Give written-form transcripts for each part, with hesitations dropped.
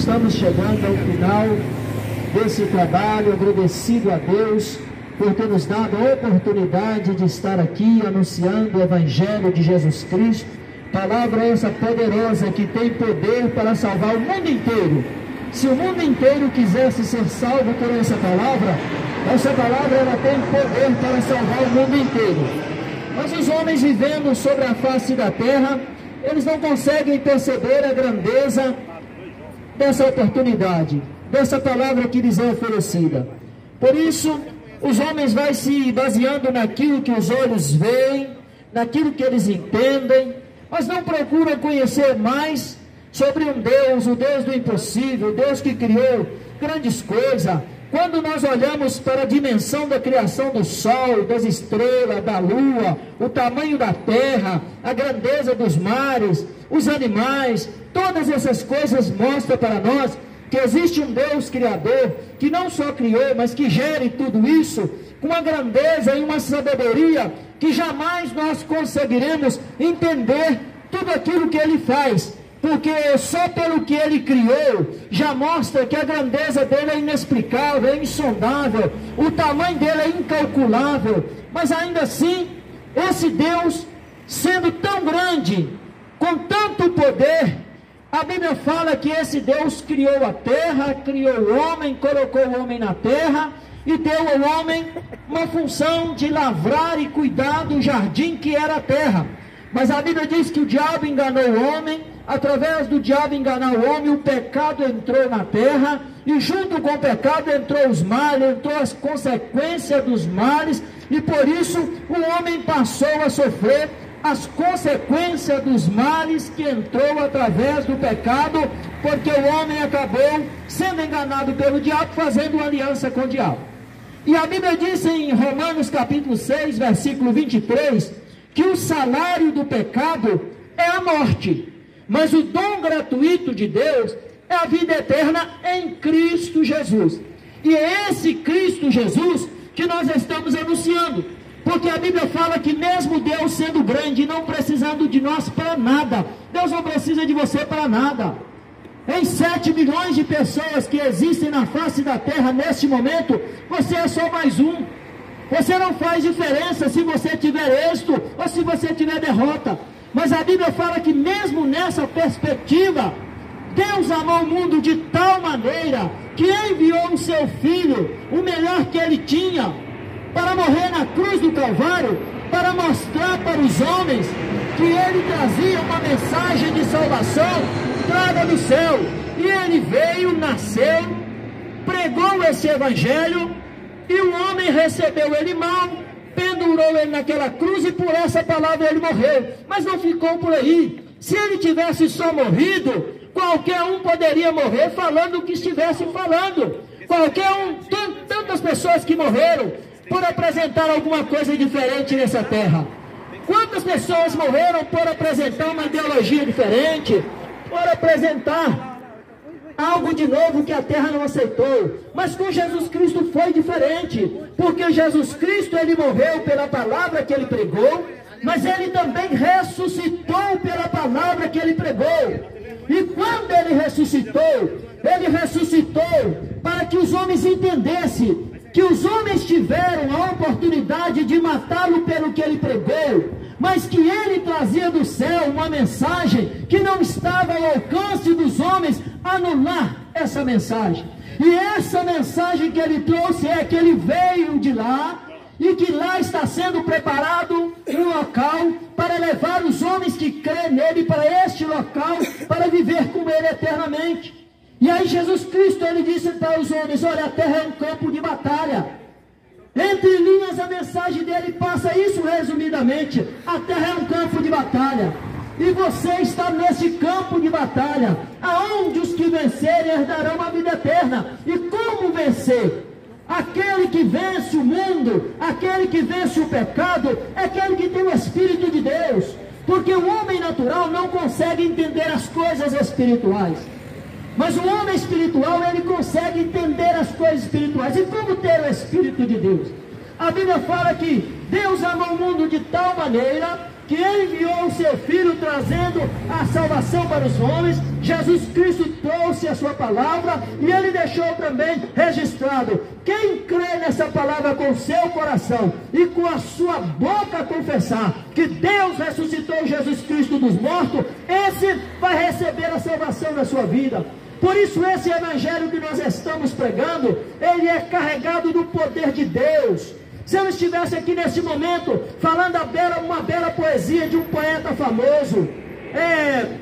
estamos chegando ao final desse trabalho, agradecido a Deus por ter nos dado a oportunidade de estar aqui anunciando o Evangelho de Jesus Cristo, palavra essa poderosa que tem poder para salvar o mundo inteiro. Se o mundo inteiro quisesse ser salvo por essa palavra ela tem poder para salvar o mundo inteiro. Mas os homens vivendo sobre a face da terra, eles não conseguem perceber a grandeza dessa oportunidade, dessa palavra que lhes é oferecida. Por isso, os homens vão se baseando naquilo que os olhos veem, naquilo que eles entendem, mas não procuram conhecer mais sobre um Deus, o Deus do impossível, o Deus que criou grandes coisas. Quando nós olhamos para a dimensão da criação do sol, das estrelas, da lua, o tamanho da terra, a grandeza dos mares, os animais, todas essas coisas mostram para nós que existe um Deus criador, que não só criou, mas que gere tudo isso com uma grandeza e uma sabedoria que jamais nós conseguiremos entender tudo aquilo que Ele faz, porque só pelo que Ele criou já mostra que a grandeza dele é inexplicável, é insondável, o tamanho dele é incalculável. Mas ainda assim, esse Deus, sendo tão grande, com tanto poder, a Bíblia fala que esse Deus criou a terra, criou o homem, colocou o homem na terra e deu ao homem uma função de lavrar e cuidar do jardim que era a terra. Mas a Bíblia diz que o diabo enganou o homem. Através do diabo enganar o homem, o pecado entrou na terra, e junto com o pecado entrou os males, entrou as consequências dos males, e por isso o homem passou a sofrer as consequências dos males que entrou através do pecado, porque o homem acabou sendo enganado pelo diabo, fazendo uma aliança com o diabo. E a Bíblia diz em Romanos capítulo 6, versículo 23, que o salário do pecado é a morte, mas o dom gratuito de Deus é a vida eterna em Cristo Jesus. E é esse Cristo Jesus que nós estamos anunciando, porque a Bíblia fala que mesmo Deus sendo grande e não precisando de nós para nada, Deus não precisa de você para nada. Em 7 milhões de pessoas que existem na face da terra neste momento, você é só mais um. Você não faz diferença se você tiver êxito ou se você tiver derrota. Mas a Bíblia fala que mesmo nessa perspectiva, Deus amou o mundo de tal maneira que enviou o seu Filho, o melhor que Ele tinha, para morrer na cruz do Calvário, para mostrar para os homens que Ele trazia uma mensagem de salvação trada do céu. E Ele veio, nasceu, pregou esse Evangelho, e o homem recebeu Ele mal, pendurou Ele naquela cruz, e por essa palavra Ele morreu. Mas não ficou por aí. Se Ele tivesse só morrido, qualquer um poderia morrer falando o que estivesse falando. Qualquer um, tantas pessoas que morreram por apresentar alguma coisa diferente nessa terra. Quantas pessoas morreram por apresentar uma ideologia diferente, por apresentar algo de novo que a terra não aceitou? Mas com Jesus Cristo foi diferente, porque Jesus Cristo, Ele morreu pela palavra que Ele pregou, mas Ele também ressuscitou pela palavra que Ele pregou. E quando Ele ressuscitou para que os homens entendessem que os homens tiveram a oportunidade de matá-lo pelo que Ele pregou, mas que Ele trazia do céu uma mensagem que não estava ao alcance dos homens anular essa mensagem. E essa mensagem que Ele trouxe é que Ele veio de lá, e que lá está sendo preparado um local para levar os homens que creem nele para este local, para viver com Ele eternamente. E aí Jesus Cristo, Ele disse para os homens: olha, a terra é um campo de batalha. Entre linhas a mensagem dele passa isso resumidamente: a terra é um campo de batalha, e você está nesse campo de batalha, aonde os que vencerem herdarão a vida eterna. E como vencer? Aquele que vence o mundo, aquele que vence o pecado, é aquele que tem o Espírito de Deus, porque o homem natural não consegue entender as coisas espirituais, mas o homem espiritual, ele consegue entender as coisas espirituais. E como ter o Espírito de Deus? A Bíblia fala que Deus amou o mundo de tal maneira que enviou o seu Filho, trazendo a salvação para os homens, Jesus Cristo trouxe a sua palavra e Ele deixou também registrado. Quem crê nessa palavra com o seu coração e com a sua boca confessar que Deus ressuscitou Jesus Cristo dos mortos, esse vai receber a salvação na sua vida. Por isso esse evangelho que nós estamos pregando, ele é carregado do poder de Deus. Se eu estivesse aqui nesse momento falando uma bela poesia de um poeta famoso,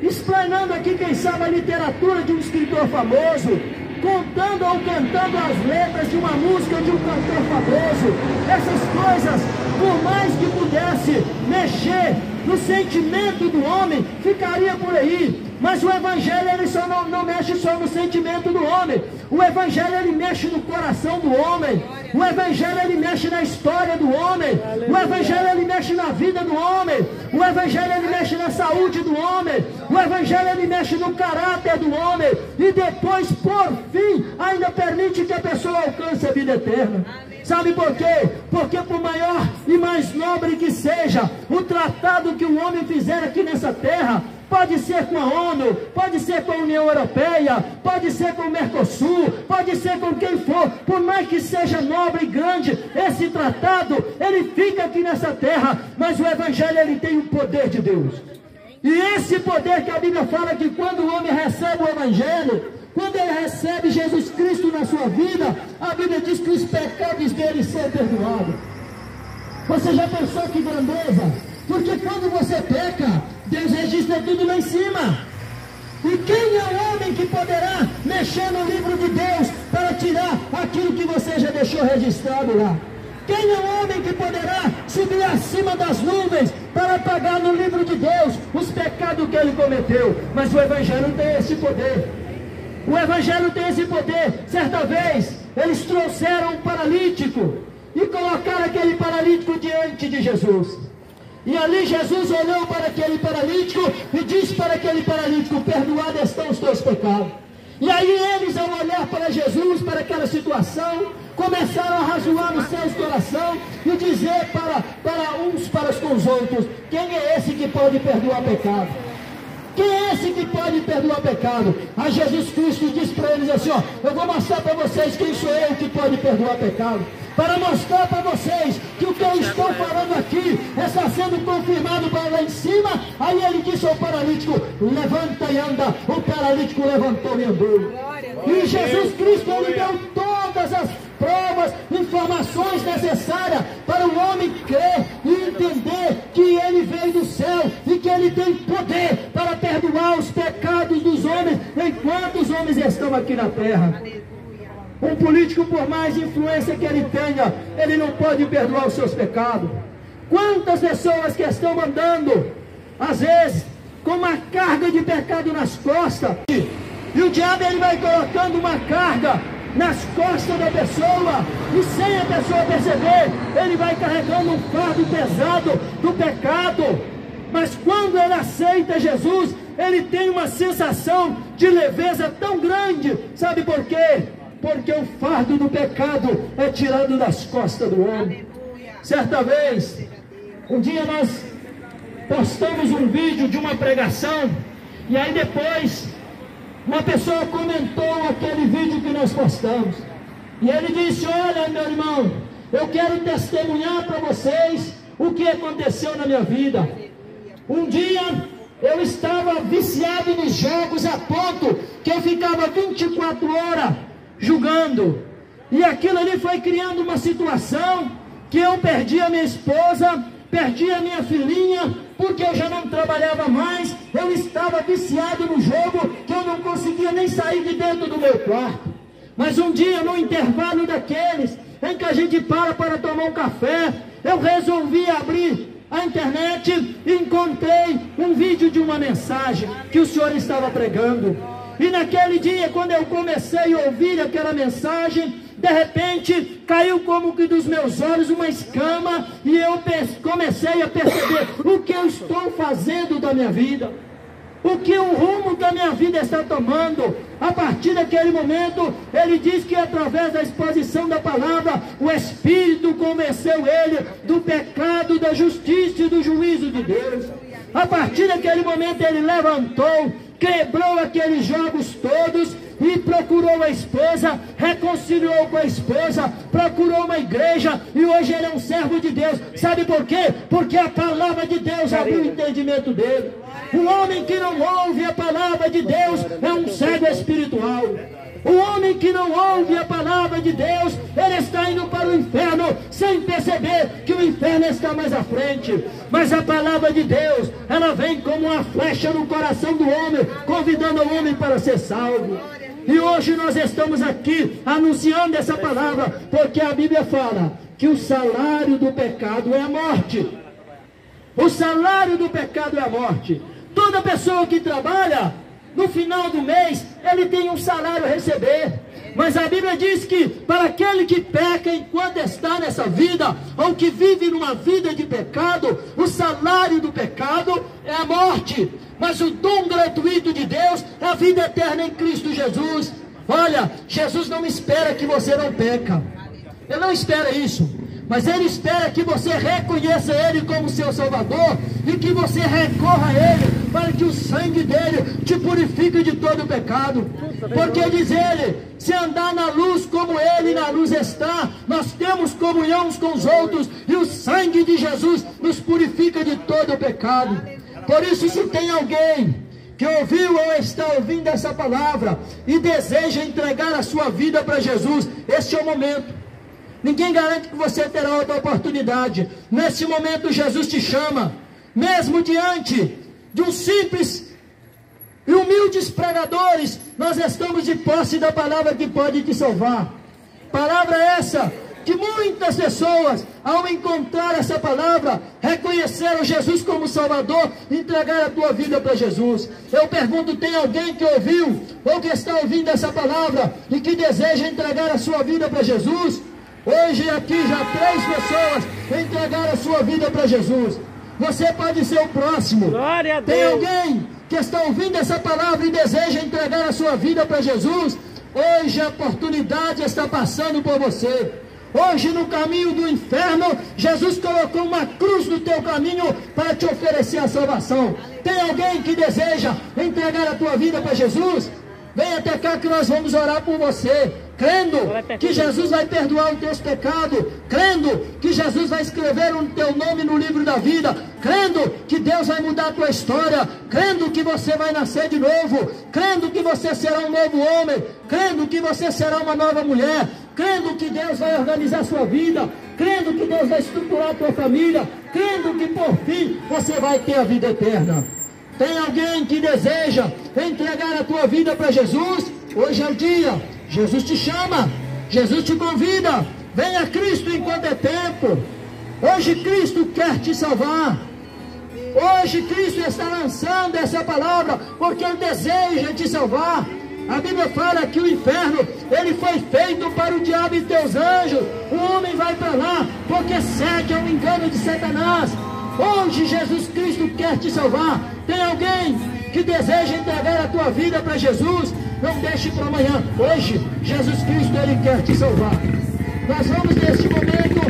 explanando aqui, quem sabe, a literatura de um escritor famoso, contando ou cantando as letras de uma música de um cantor famoso, essas coisas, por mais que pudesse mexer no sentimento do homem, ficaria por aí. Mas o evangelho, ele só não mexe só no sentimento do homem. O evangelho, ele mexe no coração do homem. O evangelho, ele mexe na história do homem. O evangelho, ele mexe na vida do homem. O evangelho, ele mexe na saúde do homem. O evangelho, ele mexe no caráter do homem. E depois, por fim, ainda permite que a pessoa alcance a vida eterna. Sabe por quê? Porque por maior e mais nobre que seja o tratado que o homem fizer aqui nessa terra, pode ser com a ONU, pode ser com a União Europeia, pode ser com o Mercosul, pode ser com quem for, por mais que seja nobre e grande, esse tratado, ele fica aqui nessa terra, mas o evangelho, ele tem o poder de Deus. E esse poder que a Bíblia fala que quando o homem recebe o evangelho, quando ele recebe Jesus Cristo na sua vida, a Bíblia diz que os pecados dele são perdoados. Você já pensou que grandeza? Porque quando você peca, Deus registra tudo lá em cima. E quem é o homem que poderá mexer no livro de Deus para tirar aquilo que você já deixou registrado lá? Quem é o homem que poderá subir acima das nuvens para apagar no livro de Deus os pecados que ele cometeu? Mas o evangelho tem esse poder. O evangelho tem esse poder. Certa vez, eles trouxeram um paralítico e colocaram aquele paralítico diante de Jesus. E ali Jesus olhou para aquele paralítico e disse para aquele paralítico: perdoados estão os teus pecados. E aí eles, ao olhar para Jesus, para aquela situação, começaram a razoar nos seus corações e dizer para uns para com os outros: quem é esse que pode perdoar pecado? Quem é esse que pode perdoar pecado? Aí Jesus Cristo disse para eles assim: ó, eu vou mostrar para vocês quem sou eu que pode perdoar pecado. Para mostrar para vocês que o que eu estou falando aqui está sendo confirmado para lá em cima. Aí ele disse ao paralítico: levanta e anda. O paralítico levantou e andou. E Jesus Cristo, ele deu todas as provas, informações necessárias para o homem crer e entender que ele veio do céu e que ele tem poder para perdoar os pecados dos homens enquanto os homens estão aqui na terra. Um político, por mais influência que ele tenha, ele não pode perdoar os seus pecados. Quantas pessoas que estão andando, às vezes, com uma carga de pecado nas costas, e o diabo, ele vai colocando uma carga nas costas da pessoa, e sem a pessoa perceber, ele vai carregando um fardo pesado do pecado. Mas quando ele aceita Jesus, ele tem uma sensação de leveza tão grande. Sabe por quê? Porque o fardo do pecado é tirado das costas do homem. Certa vez, um dia nós postamos um vídeo de uma pregação, e aí depois uma pessoa comentou aquele vídeo que nós postamos, e ele disse: olha, meu irmão, eu quero testemunhar para vocês o que aconteceu na minha vida. Um dia eu estava viciado nos jogos a ponto que eu ficava 24 horas jogando, e aquilo ali foi criando uma situação que eu perdi a minha esposa, perdi a minha filhinha, porque eu já não trabalhava mais. Eu estava viciado no jogo, que eu não conseguia nem sair de dentro do meu quarto. Mas um dia, no intervalo daqueles em que a gente para tomar um café, eu resolvi abrir a internet e encontrei um vídeo de uma mensagem que o senhor estava pregando. E naquele dia, quando eu comecei a ouvir aquela mensagem, de repente caiu como que dos meus olhos uma escama, e eu comecei a perceber o que eu estou fazendo da minha vida, o que o rumo da minha vida está tomando. A partir daquele momento, ele diz que através da exposição da palavra, o Espírito convenceu ele do pecado, da justiça e do juízo de Deus. A partir daquele momento ele levantou quebrou aqueles jogos todos e procurou a esposa, reconciliou com a esposa, procurou uma igreja e hoje ele é um servo de Deus. Sabe por quê? Porque a palavra de Deus abriu o entendimento dele. O homem que não ouve a palavra de Deus é um cego espiritual. O homem que não ouve a palavra de Deus, ele está indo para o inferno sem perceber que o inferno está mais à frente. Mas a palavra de Deus, ela vem como uma flecha no coração do homem, convidando o homem para ser salvo. E hoje nós estamos aqui anunciando essa palavra, porque a Bíblia fala que o salário do pecado é a morte. O salário do pecado é a morte. Toda pessoa que trabalha, no final do mês, ele tem um salário a receber. Mas a Bíblia diz que para aquele que peca enquanto está nessa vida, ou que vive numa vida de pecado, o salário do pecado é a morte. Mas o dom gratuito de Deus é a vida eterna em Cristo Jesus. Olha, Jesus não espera que você não peca. Ele não espera isso. Mas Ele espera que você reconheça Ele como seu Salvador e que você recorra a Ele para que o sangue dele te purifique de todo o pecado. Porque diz Ele, se andar na luz como Ele na luz está, nós temos comunhão uns com os outros e o sangue de Jesus nos purifica de todo o pecado. Por isso, se tem alguém que ouviu ou está ouvindo essa palavra e deseja entregar a sua vida para Jesus, este é o momento. Ninguém garante que você terá outra oportunidade. Nesse momento Jesus te chama, mesmo diante de um simples e humildes pregadores, nós estamos de posse da palavra que pode te salvar. Palavra essa que muitas pessoas, ao encontrar essa palavra, reconheceram Jesus como Salvador, entregaram a tua vida para Jesus. Eu pergunto, tem alguém que ouviu ou que está ouvindo essa palavra e que deseja entregar a sua vida para Jesus? Hoje aqui já 3 pessoas entregaram a sua vida para Jesus. Você pode ser o próximo. Glória a Deus. Tem alguém que está ouvindo essa palavra e deseja entregar a sua vida para Jesus? Hoje a oportunidade está passando por você. Hoje no caminho do inferno, Jesus colocou uma cruz no teu caminho para te oferecer a salvação. Tem alguém que deseja entregar a tua vida para Jesus? Vem até cá que nós vamos orar por você, crendo que Jesus vai perdoar os teus pecados, crendo que Jesus vai escrever o teu nome no livro da vida, crendo que Deus vai mudar a tua história, crendo que você vai nascer de novo, crendo que você será um novo homem, crendo que você será uma nova mulher, crendo que Deus vai organizar a sua vida, crendo que Deus vai estruturar a tua família, crendo que por fim você vai ter a vida eterna. Tem alguém que deseja entregar a tua vida para Jesus? Hoje é o dia. Jesus te chama, Jesus te convida. Venha a Cristo enquanto é tempo. Hoje Cristo quer te salvar. Hoje Cristo está lançando essa palavra porque Ele deseja te salvar. A Bíblia fala que o inferno, ele foi feito para o diabo e teus anjos. O homem vai para lá porque segue ao engano de Satanás. Hoje Jesus Cristo quer te salvar. Tem alguém que deseja entregar a tua vida para Jesus? Não deixe para amanhã. Hoje Jesus Cristo, Ele quer te salvar. Nós vamos neste momento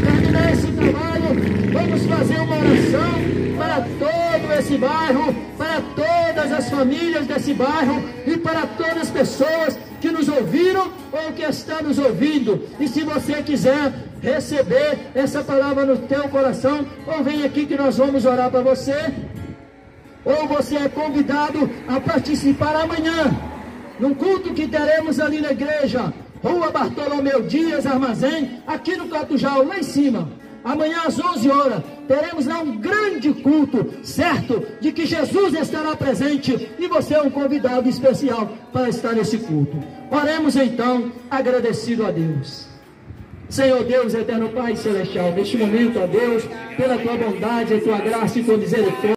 terminar esse trabalho. Vamos fazer uma oração para todo esse bairro, para todas as famílias desse bairro e para todas as pessoas que nos ouviram ou que estão nos ouvindo. E se você quiser receber essa palavra no teu coração, ou vem aqui que nós vamos orar para você, ou você é convidado a participar amanhã, num culto que teremos ali na igreja, Rua Bartolomeu Dias, Armazém, aqui no Catujal, lá em cima. Amanhã às 11 horas, teremos lá um grande culto, certo de que Jesus estará presente e você é um convidado especial para estar nesse culto. Oremos então, agradecido a Deus. Senhor Deus, eterno Pai celestial, neste momento, ó Deus, pela tua bondade, a tua graça e tua misericórdia,